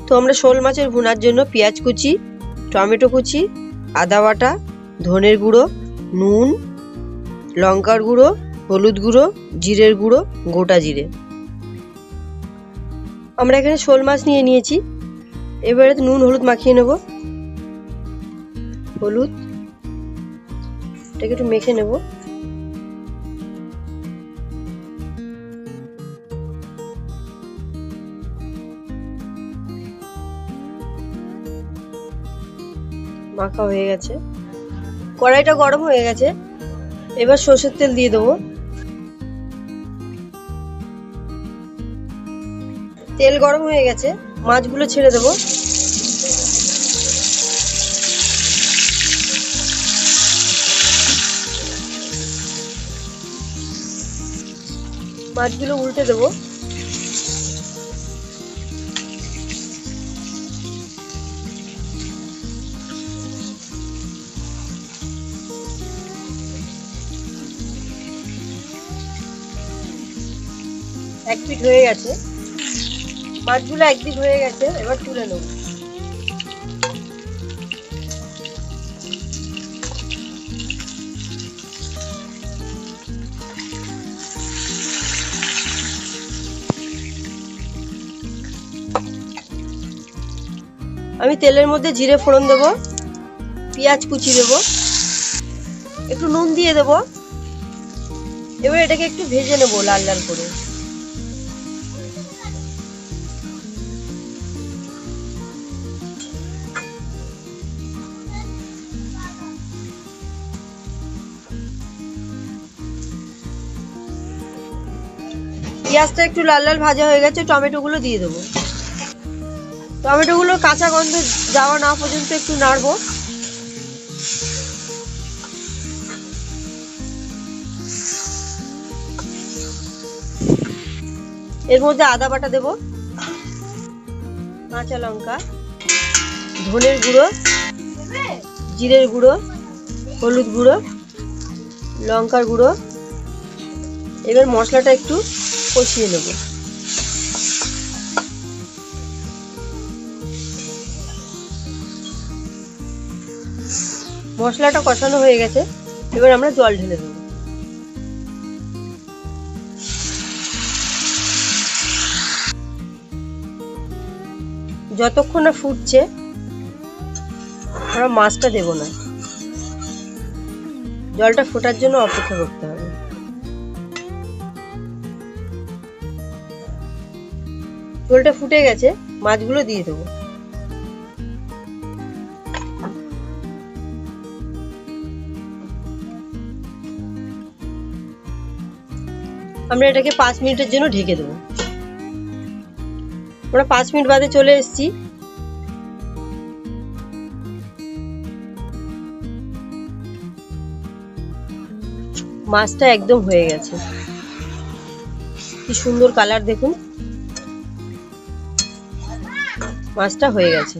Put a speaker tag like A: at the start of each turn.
A: তো আমরা শোল মাছের ভুনার জন্য পেঁয়াজ কুচি, টমেটো কুচি, আদা বাটা, ধনের গুঁড়ো, নুন, লঙ্কার গুঁড়ো, হলুদ গুঁড়ো, জিরের গুঁড়ো, গোটা জিরে। আমরা এখানে শোল মাছ নিয়ে নিয়েছি। এবারে নুন হলুদ মাখিয়ে নেব। হলুদ এটাকে একটু মেখে নেব। মাখা হয়ে গেছে। কড়াইটা গরম হয়ে গেছে। এবার সরষের তেল দিয়ে দেবো। তেল গরম হয়ে গেছে, মাছগুলো ছেড়ে দেবো। মাছগুলো উল্টে দেবো। এক পিঠ হয়ে গেছে, মাছগুলো একদিক হয়ে গেছে। এবার তুলে নেব। আমি তেলের মধ্যে জিরে ফোড়ন দেব, পেঁয়াজ কুচি দেব, একটু নুন দিয়ে দেব। এবার এটাকে একটু ভেজে নেব লাল লাল করে। পেঁয়াজটা একটু লাল লাল ভাজা হয়ে গেছে, টমেটো গুলো দিয়ে দেবো। টমেটো গুলো কাঁচা গন্ধ যাওয়া না পর্যন্ত একটু নাড়বো। এর মধ্যে আদা বাটা দেব, কাঁচা লঙ্কা, ধনের গুঁড়ো, জিরের গুঁড়ো, হলুদ গুঁড়ো, লঙ্কার গুঁড়ো। এবার মশলাটা একটু কষিয়ে নেব। মশলাটা কষানো হয়ে গেছে। এবার আমরা জল ঢেলে দেব। যতক্ষণ না ফুটছে আমরা মাছটা দেব না, জলটা ফোটার জন্য অপেক্ষা করতে হবে। ঝোলটা ফুটে গেছে, মাছগুলো দিয়ে দেবো। আমরা এটাকে 5 মিনিটের জন্য ঢেকে দেবো। আমরা 5 মিনিট বাদে চলে এসেছি। মাছটা একদম হয়ে গেছে, কি সুন্দর কালার দেখুন। মাছটা হয়ে গেছে।